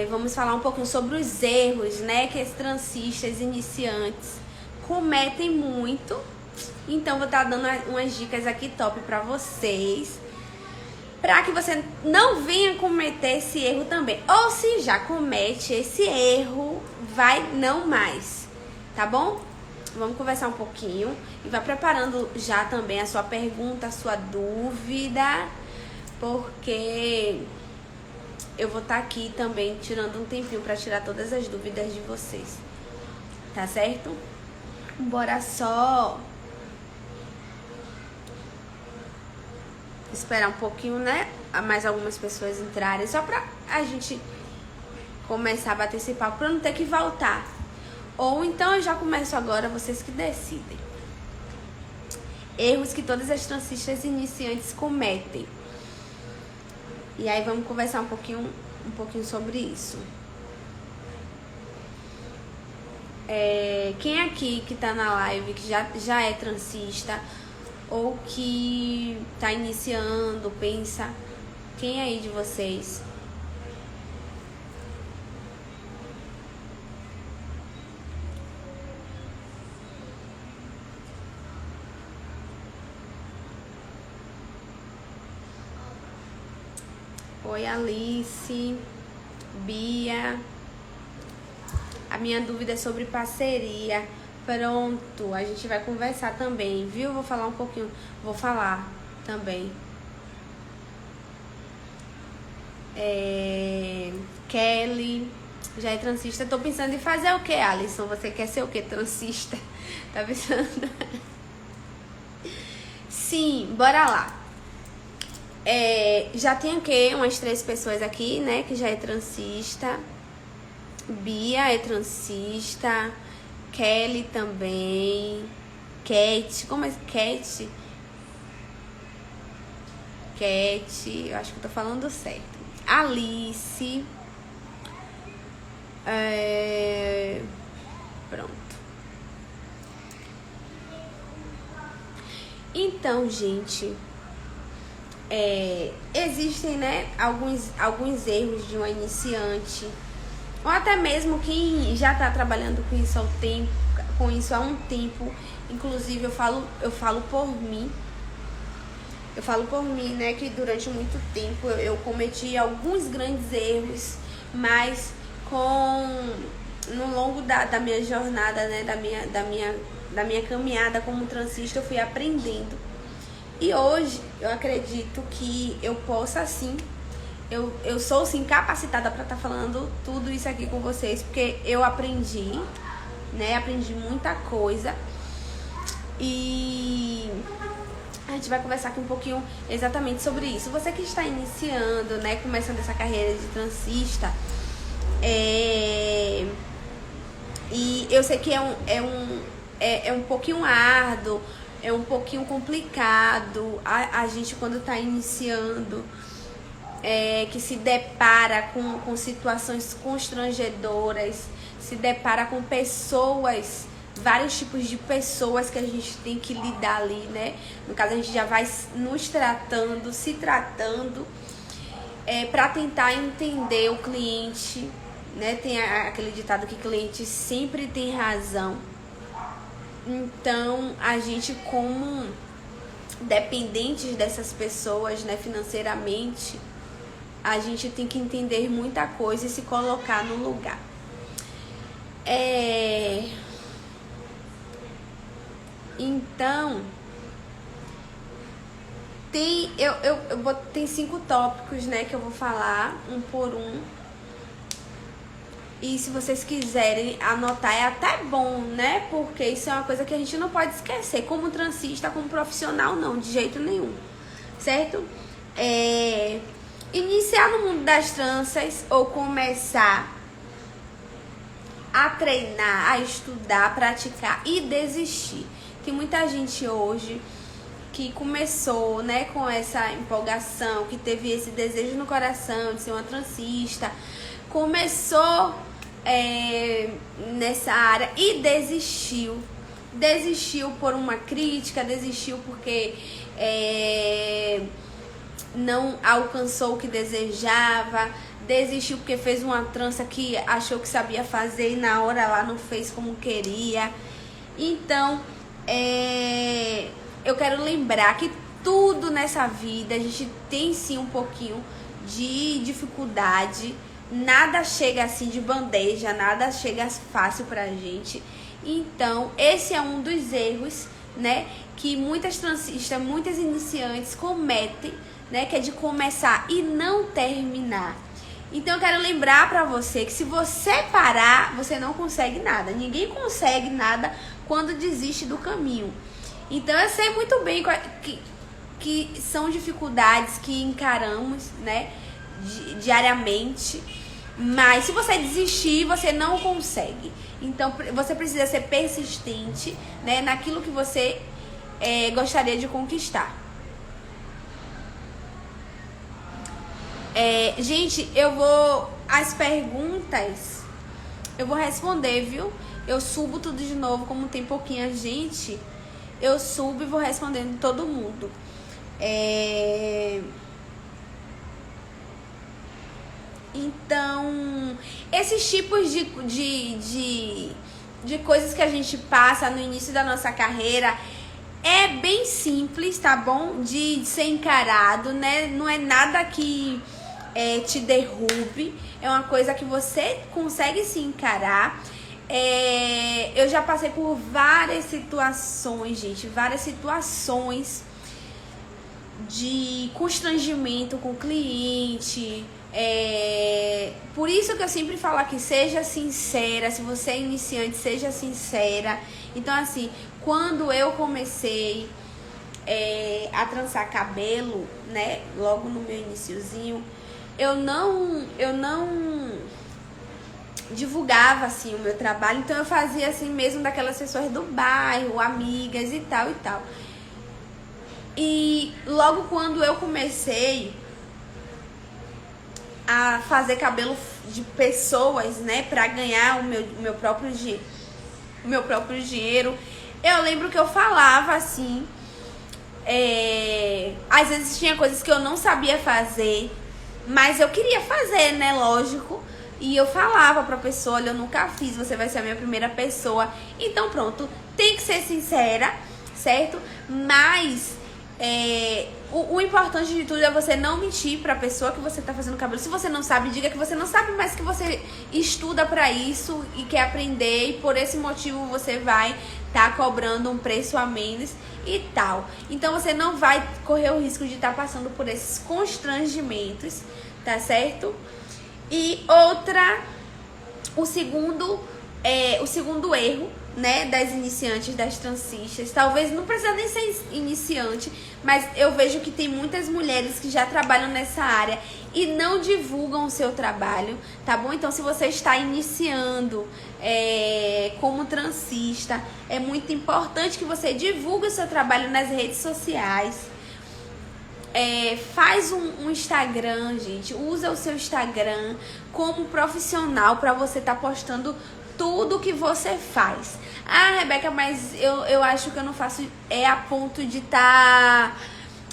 vamos falar um pouquinho sobre os erros, né, que os transistas iniciantes cometem muito. Então vou estar dando umas dicas aqui top pra vocês, para que você não venha cometer esse erro também. Ou se já comete esse erro, vai não mais, tá bom? Vamos conversar um pouquinho e vai preparando já também a sua pergunta, a sua dúvida, porque eu vou estar aqui também tirando um tempinho para tirar todas as dúvidas de vocês, tá certo? Bora só esperar um pouquinho, né? Mais algumas pessoas entrarem, só pra a gente começar a bater esse papo, pra não ter que voltar. Ou então eu já começo agora, vocês que decidem. Erros que todas as transistas iniciantes cometem. E aí vamos conversar um pouquinho sobre isso. Quem aqui que tá na live, que já é transista, ou que tá iniciando, pensa, quem aí de vocês? Oi, Alice, Bia. A minha dúvida é sobre parceria. Pronto, a gente vai conversar também, viu? Vou falar um pouquinho, vou falar também. Kelly, já é transista. Tô pensando em fazer o que, Alisson? Você quer ser o que, transista? Tá pensando? Sim, bora lá. Já tem o quê? Umas 3 pessoas aqui, né? Que já é transista. Bia é transista. Kelly também. Cat, como é? Cat, eu acho que eu tô falando certo. Alice. Pronto. Então, gente, existem, né, alguns erros de uma iniciante, ou até mesmo quem já tá trabalhando com isso há um tempo. Inclusive eu falo por mim. Né, que durante muito tempo eu cometi alguns grandes erros, mas no longo da minha jornada, né, da minha caminhada como transista, eu fui aprendendo. E hoje eu acredito que eu possa sim, eu sou sim capacitada para estar falando tudo isso aqui com vocês, porque eu aprendi, né? Aprendi muita coisa. E a gente vai conversar aqui um pouquinho exatamente sobre isso. Você que está iniciando, né? Começando essa carreira de transista, e eu sei que é um pouquinho árduo, é um pouquinho complicado a gente quando está iniciando, que se depara com situações constrangedoras, se depara com pessoas, vários tipos de pessoas que a gente tem que lidar ali, né? No caso, a gente já vai se tratando, para tentar entender o cliente, né? Tem aquele ditado que cliente sempre tem razão. Então, a gente, como dependentes dessas pessoas, né, financeiramente, a gente tem que entender muita coisa e se colocar no lugar. Então, tem 5 tópicos, né, que eu vou falar um por um. E se vocês quiserem anotar, é até bom, né? Porque isso é uma coisa que a gente não pode esquecer. Como transista, como profissional, não, de jeito nenhum. Certo? Iniciar no mundo das tranças ou começar a treinar, a estudar, a praticar e desistir. Tem muita gente hoje que começou, né, com essa empolgação, que teve esse desejo no coração de ser uma transista, começou nessa área e desistiu por uma crítica, desistiu porque não alcançou o que desejava, desistiu porque fez uma trança que achou que sabia fazer e na hora lá não fez como queria. Então, eu quero lembrar que tudo nessa vida a gente tem sim um pouquinho de dificuldade. Nada chega assim de bandeja, nada chega fácil pra gente. Então, esse é um dos erros, né, que muitas transistas, muitas iniciantes cometem, né, que é de começar e não terminar. Então, eu quero lembrar pra você que se você parar, você não consegue nada. Ninguém consegue nada quando desiste do caminho. Então, eu sei muito bem que são dificuldades que encaramos, né, diariamente. Mas se você desistir, você não consegue. Então, você precisa ser persistente, né, naquilo que você gostaria de conquistar. Gente, as perguntas eu vou responder, viu? Eu subo tudo de novo, como tem pouquinha gente, eu subo e vou respondendo todo mundo. Então, esses tipos de coisas que a gente passa no início da nossa carreira é bem simples, tá bom? De ser encarado, né? Não é nada que te derrube, é uma coisa que você consegue se encarar. Eu já passei por várias situações, gente, várias situações de constrangimento com o cliente. Por isso que eu sempre falo aqui, seja sincera. Se você é iniciante, seja sincera. Então, assim, quando eu comecei a trançar cabelo, né, logo no meu iniciozinho, eu não divulgava assim o meu trabalho. Então eu fazia assim mesmo daquelas pessoas do bairro, amigas e tal e tal. E logo quando eu comecei a fazer cabelo de pessoas, né, para ganhar o meu próprio dinheiro, eu lembro que eu falava assim, às vezes tinha coisas que eu não sabia fazer, mas eu queria fazer, né, lógico, e eu falava pra pessoa: olha, eu nunca fiz, você vai ser a minha primeira pessoa. Então pronto, tem que ser sincera, certo? Mas o importante de tudo é você não mentir pra pessoa que você tá fazendo cabelo. Se você não sabe, diga que você não sabe, mas que você estuda pra isso e quer aprender, e por esse motivo você vai tá cobrando um preço a menos e tal. Então você não vai correr o risco de estar passando por esses constrangimentos, tá certo? E o segundo erro, né, das iniciantes, das transistas, talvez não precisa nem ser iniciante, mas eu vejo que tem muitas mulheres que já trabalham nessa área e não divulgam o seu trabalho, tá bom? Então, se você está iniciando como transista, é muito importante que você divulgue o seu trabalho nas redes sociais. Faz um Instagram, gente. Usa o seu Instagram como profissional para você estar postando tudo que você faz. Ah, Rebeca, mas eu acho que eu não faço a ponto de estar...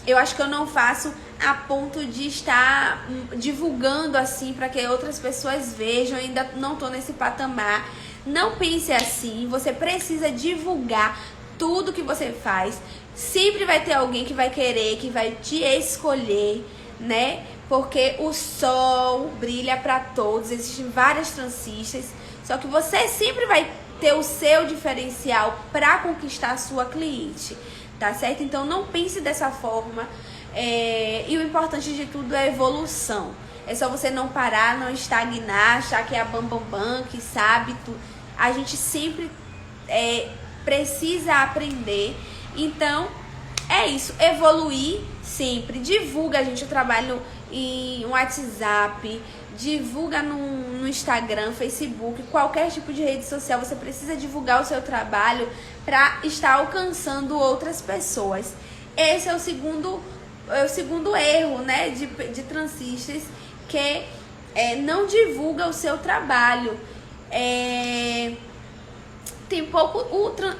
Eu acho que eu não faço a ponto de estar divulgando assim para que outras pessoas vejam. Eu ainda não tô nesse patamar. Não pense assim. Você precisa divulgar tudo que você faz. Sempre vai ter alguém que vai querer, que vai te escolher, né? Porque o sol brilha para todos. Existem várias transistas. Só que você sempre vai ter o seu diferencial para conquistar a sua cliente, tá certo? Então não pense dessa forma. E o importante de tudo é a evolução. É só você não parar, não estagnar, achar que é a bam, que sabe tudo. A gente sempre precisa aprender. Então, é isso. Evoluir sempre. Divulga, gente, o trabalho em WhatsApp. Divulga no Instagram, Facebook, qualquer tipo de rede social. Você precisa divulgar o seu trabalho para estar alcançando outras pessoas. Esse é o segundo erro, né, de transistas, que não divulga o seu trabalho. Tem pouco...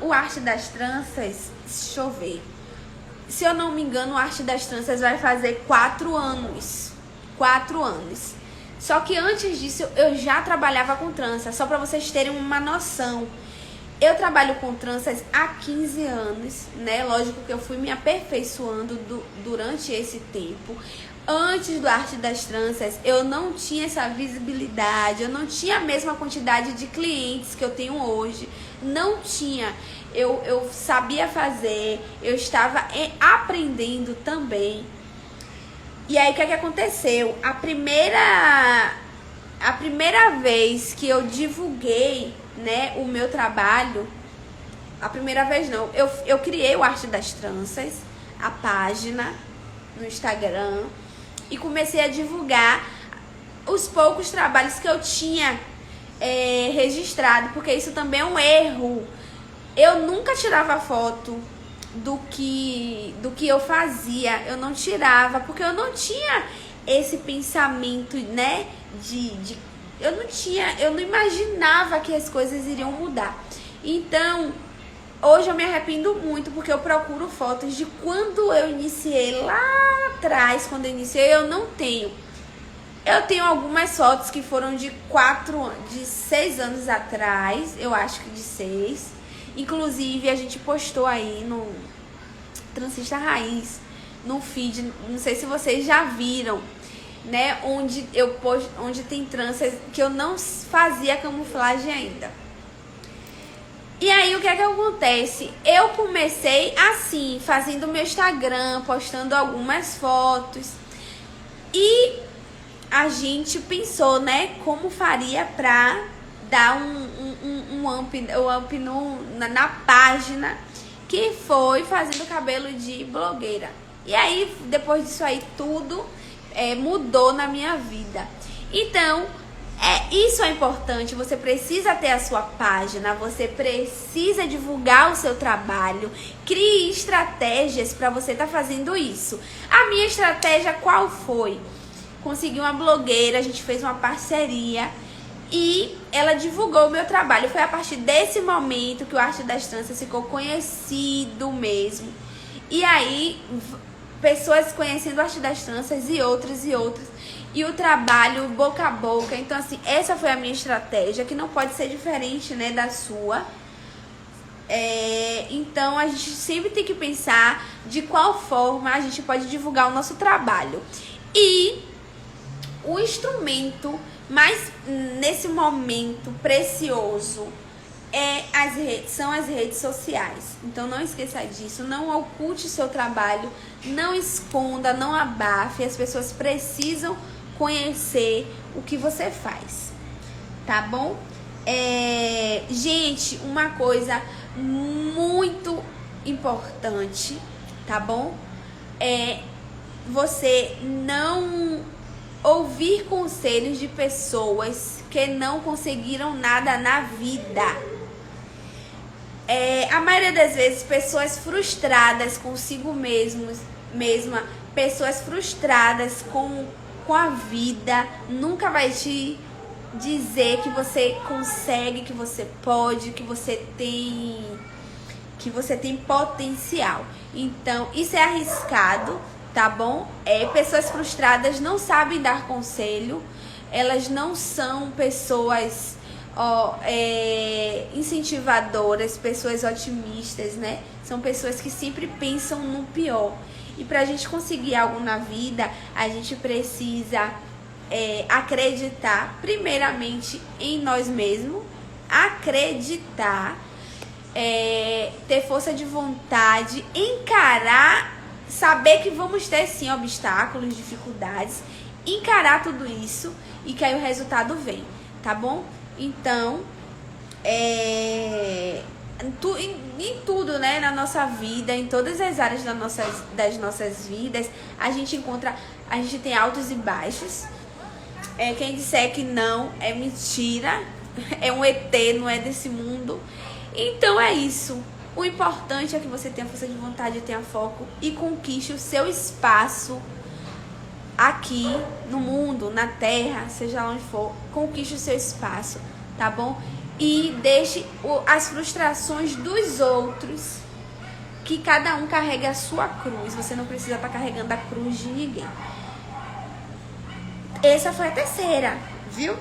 O Arte das Tranças, deixa eu ver. Se eu não me engano, o Arte das Tranças vai fazer 4 anos. 4 anos. Só que antes disso eu já trabalhava com trança, só pra vocês terem uma noção. Eu trabalho com tranças há 15 anos, né? Lógico que eu fui me aperfeiçoando durante esse tempo. Antes do Arte das Tranças, eu não tinha essa visibilidade, eu não tinha a mesma quantidade de clientes que eu tenho hoje. Não tinha. Eu sabia fazer, eu estava aprendendo também. E aí, o que é que aconteceu? A primeira vez que eu divulguei, né, o meu trabalho, a primeira vez não, eu criei o Arte das Tranças, a página no Instagram, e comecei a divulgar os poucos trabalhos que eu tinha registrado, porque isso também é um erro. Eu nunca tirava foto do que eu fazia, eu não tirava, porque eu não tinha esse pensamento, né, eu não imaginava que as coisas iriam mudar. Então, hoje eu me arrependo muito, porque eu procuro fotos de quando eu iniciei lá atrás, quando eu iniciei, eu não tenho. Eu tenho algumas fotos que foram de 6 anos atrás, eu acho que de 6. Inclusive, a gente postou aí no Transista Raiz, no feed, não sei se vocês já viram, né, onde tem tranças que eu não fazia camuflagem ainda. E aí, o que é que acontece? Eu comecei assim, fazendo meu Instagram, postando algumas fotos. E a gente pensou, né, como faria pra dar um up na página, que foi fazendo cabelo de blogueira. E aí, depois disso aí, tudo mudou na minha vida. Então, isso é importante, você precisa ter a sua página, você precisa divulgar o seu trabalho, crie estratégias para você estar fazendo isso. A minha estratégia qual foi? Consegui uma blogueira, a gente fez uma parceria e ela divulgou o meu trabalho. Foi a partir desse momento que o Arte das Tranças ficou conhecido mesmo. E aí, pessoas conhecendo o Arte das Tranças e outras. E o trabalho boca a boca. Então, assim, essa foi a minha estratégia, que não pode ser diferente, né, da sua. Então, a gente sempre tem que pensar de qual forma a gente pode divulgar o nosso trabalho. E o instrumento mais, nesse momento, precioso são as redes sociais. Então, não esqueça disso. Não oculte seu trabalho, não esconda, não abafe. As pessoas precisam conhecer o que você faz, tá bom? Gente, uma coisa muito importante, tá bom? Você não ouvir conselhos de pessoas que não conseguiram nada na vida. A maioria das vezes, pessoas frustradas consigo mesma, pessoas frustradas com a vida, nunca vai te dizer que você consegue, que você pode, que você tem potencial. Então, isso é arriscado, tá bom? Pessoas frustradas não sabem dar conselho, elas não são pessoas incentivadoras, pessoas otimistas, né? São pessoas que sempre pensam no pior. E pra gente conseguir algo na vida, a gente precisa acreditar primeiramente em nós mesmos, acreditar, ter força de vontade, encarar, saber que vamos ter sim obstáculos, dificuldades, encarar tudo isso e que aí o resultado vem, tá bom? Então, em tudo, né, na nossa vida, em todas as áreas das nossas vidas, a gente tem altos e baixos. Quem disser que não é mentira, é um ET, não é desse mundo. Então é isso. O importante é que você tenha força de vontade, tenha foco e conquiste o seu espaço aqui no mundo, na terra, seja lá onde for. Conquiste o seu espaço, tá bom? E deixe as frustrações dos outros, que cada um carrega a sua cruz. Você não precisa estar carregando a cruz de ninguém. Essa foi a terceira, viu?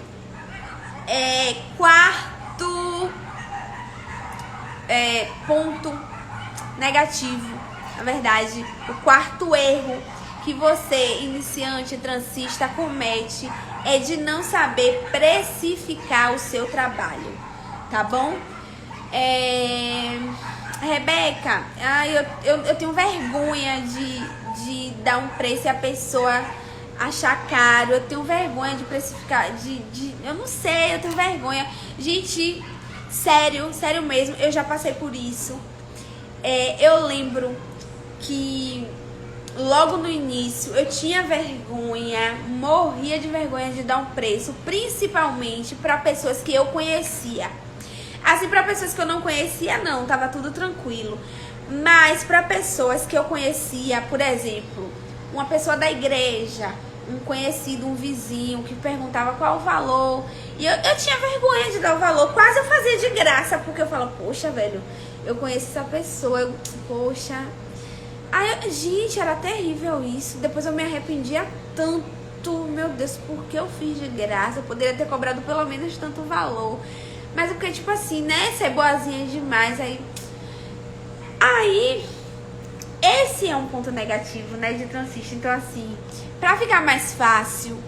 Quarto ponto negativo, na verdade, o quarto erro que você, iniciante, transista, comete é de não saber precificar o seu trabalho, tá bom? Rebeca, eu tenho vergonha de dar um preço e a pessoa achar caro. Eu tenho vergonha de precificar, eu não sei, eu tenho vergonha. Gente, sério mesmo, eu já passei por isso. Eu lembro que logo no início eu tinha vergonha, morria de vergonha de dar um preço, principalmente para pessoas que eu conhecia. Assim, para pessoas que eu não conhecia, não, tava tudo tranquilo. Mas para pessoas que eu conhecia, por exemplo, uma pessoa da igreja, um conhecido, um vizinho que perguntava qual o valor, e eu tinha vergonha de dar o valor, quase eu fazia de graça, porque eu falo, poxa, velho, eu conheço essa pessoa, poxa. Aí, gente, era terrível isso. Depois eu me arrependia tanto, meu Deus, porque eu fiz de graça, eu poderia ter cobrado pelo menos tanto valor. Mas porque, tipo assim, né, ser boazinha demais, aí esse é um ponto negativo, né, de transista. Então, assim, pra ficar mais fácil,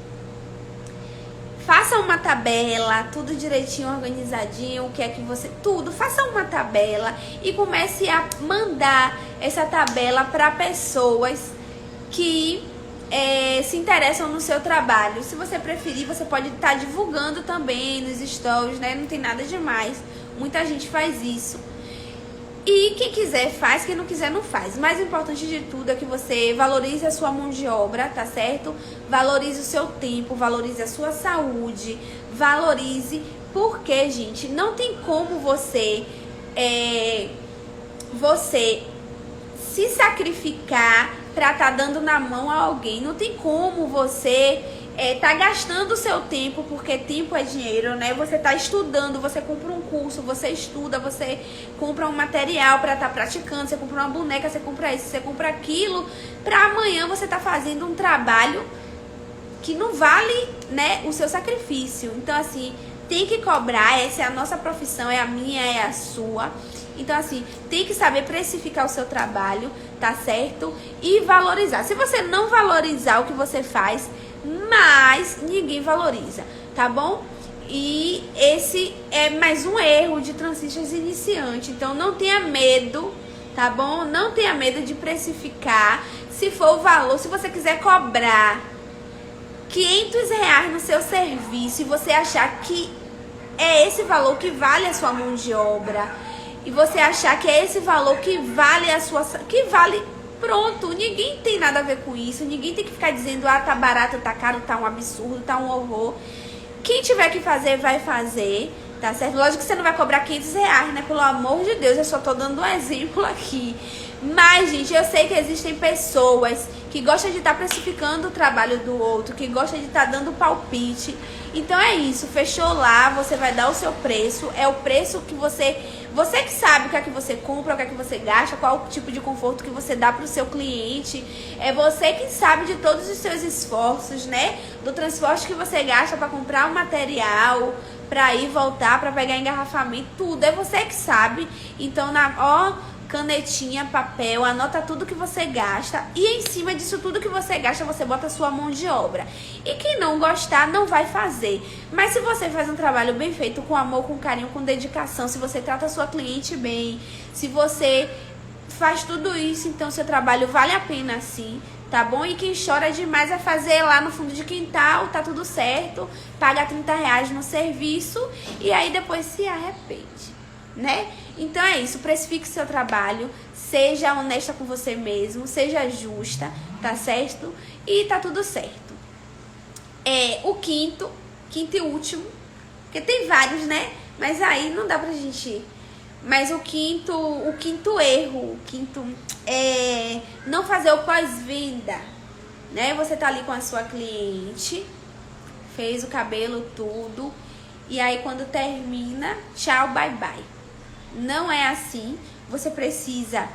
faça uma tabela, tudo direitinho, organizadinho, o que é que você... Tudo, faça uma tabela e comece a mandar essa tabela para pessoas que se interessam no seu trabalho. Se você preferir, você pode estar divulgando também nos stories, né? Não tem nada demais. Muita gente faz isso. E quem quiser faz, quem não quiser não faz. O mais importante de tudo é que você valorize a sua mão de obra, tá certo? Valorize o seu tempo, valorize a sua saúde, valorize, porque, gente, não tem como você se sacrificar pra estar dando na mão a alguém. Não tem como você tá gastando o seu tempo, porque tempo é dinheiro, né? Você tá estudando, você compra um curso, você estuda, você compra um material pra estar praticando, você compra uma boneca, você compra isso, você compra aquilo, pra amanhã você tá fazendo um trabalho que não vale, né, o seu sacrifício. Então, assim, tem que cobrar. Essa é a nossa profissão, é a minha, é a sua. Então, assim, tem que saber precificar o seu trabalho, tá certo? E valorizar. Se você não valorizar o que você faz, mas ninguém valoriza, tá bom? E esse é mais um erro de transistas iniciantes. Então não tenha medo, tá bom? Não tenha medo de precificar. Se for o valor, se você quiser cobrar R$500 no seu serviço e você achar que é esse valor que vale a sua mão de obra, e você achar que é esse valor que vale a sua... que vale... Pronto, ninguém tem nada a ver com isso. Ninguém tem que ficar dizendo, tá barato, tá caro, tá um absurdo, tá um horror. Quem tiver que fazer, vai fazer, tá certo? Lógico que você não vai cobrar R$500, né? Pelo amor de Deus, eu só tô dando um exemplo aqui. Mas, gente, eu sei que existem pessoas que gostam de estar precificando o trabalho do outro, que gostam de estar dando palpite. Então é isso, fechou lá, você vai dar o seu preço, é o preço que você que sabe o que é que você compra, o que é que você gasta, qual o tipo de conforto que você dá para o seu cliente, é você que sabe de todos os seus esforços, né, do transporte que você gasta para comprar o material, para ir voltar, para pegar engarrafamento, tudo, é você que sabe. Então, canetinha, papel, anota tudo que você gasta e em cima disso tudo que você gasta, você bota a sua mão de obra. E quem não gostar, não vai fazer. Mas se você faz um trabalho bem feito, com amor, com carinho, com dedicação, se você trata a sua cliente bem, se você faz tudo isso, então seu trabalho vale a pena sim, tá bom? E quem chora demais é fazer lá no fundo de quintal, tá tudo certo, paga R$30 no serviço e aí depois se arrepende, né? Então é isso, precifique seu trabalho, seja honesta com você mesmo, seja justa, tá certo? E tá tudo certo. O quinto e último, porque tem vários, né? Mas aí não dá pra gente... Mas o quinto erro, é não fazer o pós-venda, né? Você tá ali com a sua cliente, fez o cabelo, tudo, e aí quando termina, tchau, bye bye. Não é assim. Você precisa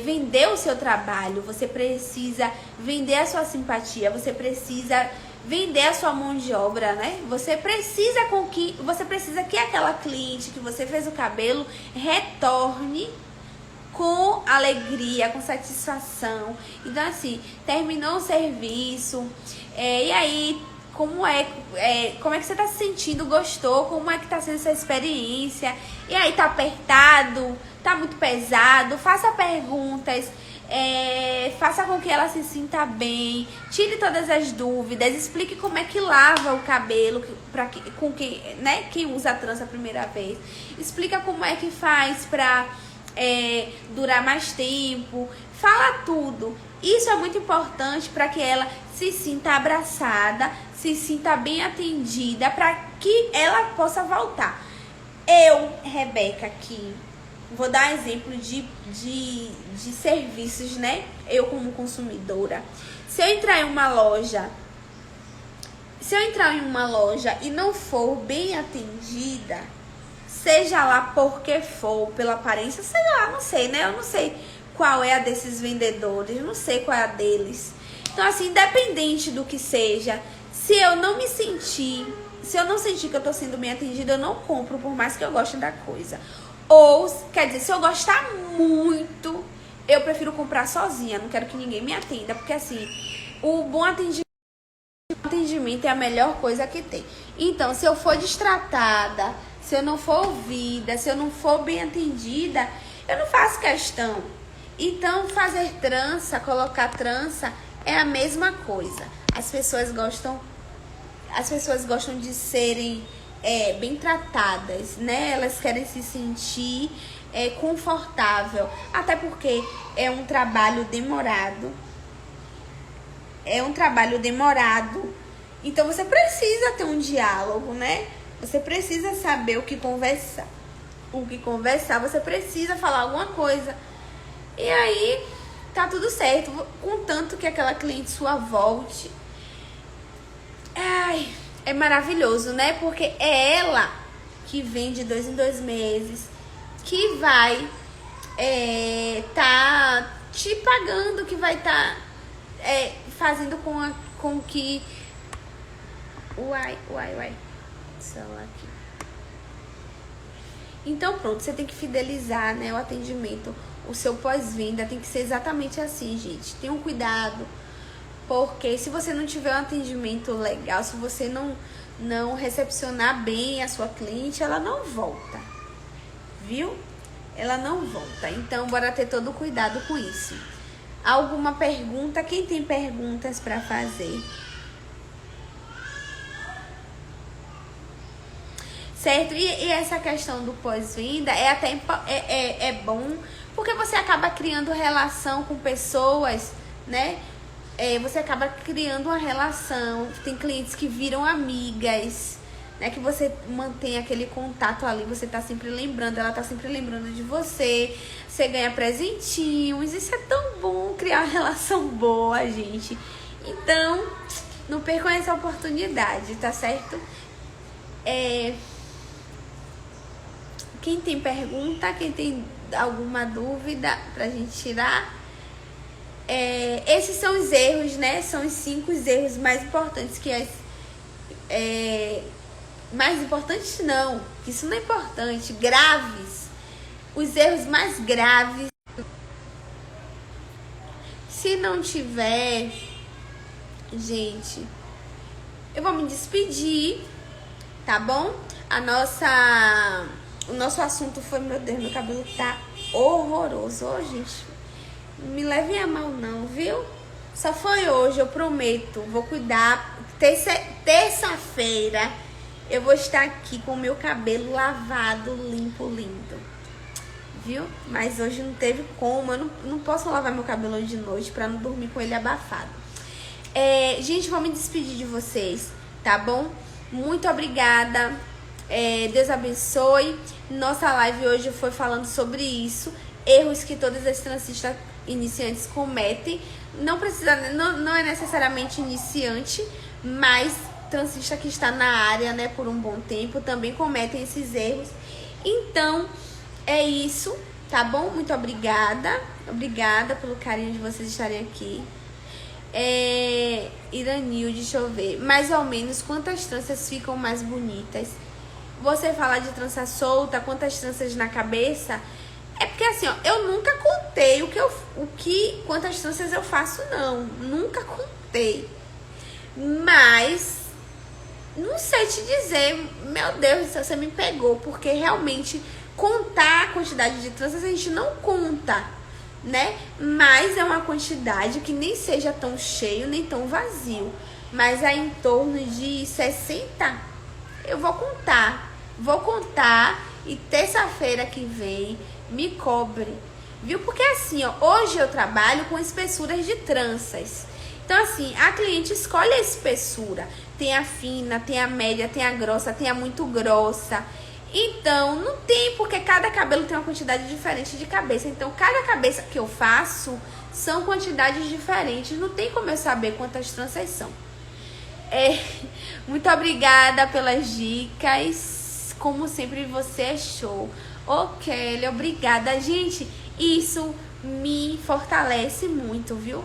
vender o seu trabalho, você precisa vender a sua simpatia, você precisa vender a sua mão de obra, né? Você precisa que aquela cliente que você fez o cabelo retorne com alegria, com satisfação. Então, assim, terminou o serviço, e aí, como é que você tá se sentindo? Gostou? Como é que tá sendo essa experiência? E aí, tá apertado? Tá muito pesado? Faça perguntas. Faça com que ela se sinta bem, tire todas as dúvidas, explique como é que lava o cabelo com quem usa a trança a primeira vez, explica como é que faz pra durar mais tempo, fala tudo. Isso é muito importante para que ela se sinta abraçada, se sinta bem atendida, para que ela possa voltar. Eu, Rebeca, aqui vou dar exemplo de serviços, né? Eu como consumidora. Se eu entrar em uma loja e não for bem atendida, seja lá por que for, pela aparência, sei lá, não sei, né? Eu não sei qual é a desses vendedores, não sei qual é a deles. Então, assim, independente do que seja, se eu não sentir que eu tô sendo bem atendida, eu não compro, por mais que eu goste da coisa. Ou, quer dizer, se eu gostar muito, eu prefiro comprar sozinha. Não quero que ninguém me atenda, porque assim, o bom atendimento é a melhor coisa que tem. Então, se eu for destratada, se eu não for ouvida, se eu não for bem atendida, eu não faço questão. Então, fazer trança, colocar trança, é a mesma coisa. As pessoas gostam de serem bem tratadas, né? Elas querem se sentir confortável, até porque é um trabalho demorado. Então você precisa ter um diálogo, né? Você precisa saber o que conversar, você precisa falar alguma coisa. E aí tá tudo certo, contanto que aquela cliente sua volte. Ai, é maravilhoso, né? Porque é ela que vem de 2 em 2 meses, que vai tá te pagando, que vai tá fazendo com que... Uai. Celular aqui. Então pronto, você tem que fidelizar, né, o atendimento. O seu pós-venda tem que ser exatamente assim, gente. Tenham cuidado. Porque se você não tiver um atendimento legal, se você não recepcionar bem a sua cliente, ela não volta, viu? Ela não volta. Então, bora ter todo cuidado com isso. Alguma pergunta? Quem tem perguntas para fazer? Certo? E essa questão do pós-venda é bom, porque você acaba criando relação com pessoas, né? Você acaba criando uma relação. Tem clientes que viram amigas, né? Que você mantém aquele contato ali, você tá sempre lembrando, ela tá sempre lembrando de você. Você ganha presentinhos. Isso é tão bom, criar uma relação boa, gente. Então, não percam essa oportunidade, tá certo? Quem tem pergunta, quem tem alguma dúvida pra gente tirar? Esses são os erros, né? São os 5 erros mais importantes mais importantes não, isso não é importante, graves. Os erros mais graves. Se não tiver, gente, eu vou me despedir, tá bom? O nosso assunto foi, meu Deus, meu cabelo tá horroroso, gente. Não me levem a mal não, viu? Só foi hoje, eu prometo. Vou cuidar. Terça-feira eu vou estar aqui com o meu cabelo lavado, limpo, lindo. Viu? Mas hoje não teve como. Eu não posso lavar meu cabelo hoje de noite pra não dormir com ele abafado. Gente, vou me despedir de vocês, tá bom? Muito obrigada. Deus abençoe. Nossa live hoje foi falando sobre isso. Erros que todas as trancistas iniciantes cometem. Não é necessariamente iniciante, mas transista que está na área, né, por um bom tempo também cometem esses erros. Então, é isso, tá bom? Muito obrigada. Obrigada pelo carinho de vocês estarem aqui. Iranil, deixa eu ver. Mais ou menos quantas tranças ficam mais bonitas? Você fala de trança solta, quantas tranças na cabeça? É porque assim, ó, eu nunca contei quantas tranças eu faço, não. Nunca contei. Mas não sei te dizer, meu Deus, você me pegou, porque realmente contar a quantidade de tranças a gente não conta, né? Mas é uma quantidade que nem seja tão cheio, nem tão vazio. Mas é em torno de 60. Eu vou contar e terça-feira que vem me cobre, viu? Porque assim, ó, hoje eu trabalho com espessuras de tranças. Então assim, a cliente escolhe a espessura. Tem a fina, tem a média, tem a grossa, tem a muito grossa. Então, não tem, porque cada cabelo tem uma quantidade diferente de cabeça. Então, cada cabeça que eu faço são quantidades diferentes. Não tem como eu saber quantas tranças são. Muito obrigada pelas dicas. Como sempre, você é show. Ô, Kelly, obrigada. Gente, isso me fortalece muito, viu?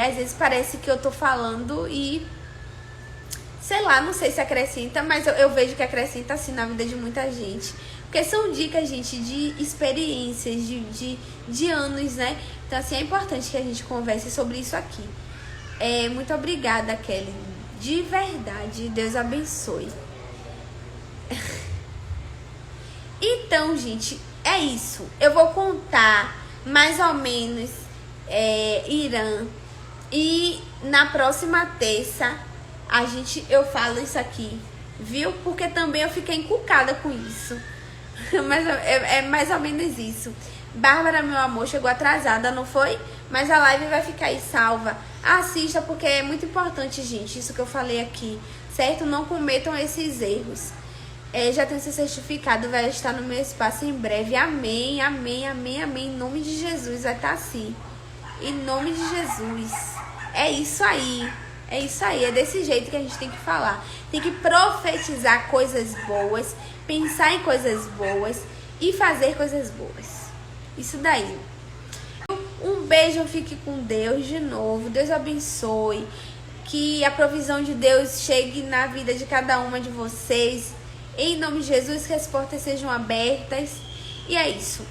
Às vezes parece que eu tô falando e... sei lá, não sei se acrescenta, mas eu vejo que acrescenta assim na vida de muita gente. Porque são dicas, gente, de experiências, de anos, né? Então, assim, é importante que a gente converse sobre isso aqui. Muito obrigada, Kelly. De verdade, Deus abençoe. Então, gente, é isso. Eu vou contar mais ou menos Irã. E na próxima terça eu falo isso aqui, viu? Porque também eu fiquei encucada com isso. Mas é mais ou menos isso. Bárbara, meu amor, chegou atrasada, não foi? Mas a live vai ficar aí salva. Assista, porque é muito importante, gente, isso que eu falei aqui, certo? Não cometam esses erros. Já tem seu certificado, vai estar no meu espaço em breve. Amém, amém, amém, amém. Em nome de Jesus, vai estar assim. Em nome de Jesus. É isso aí. É isso aí, é desse jeito que a gente tem que falar. Tem que profetizar coisas boas, pensar em coisas boas e fazer coisas boas. Isso daí. Um beijo, fique com Deus de novo. Deus abençoe. Que a provisão de Deus chegue na vida de cada uma de vocês. Em nome de Jesus, que as portas sejam abertas. E é isso.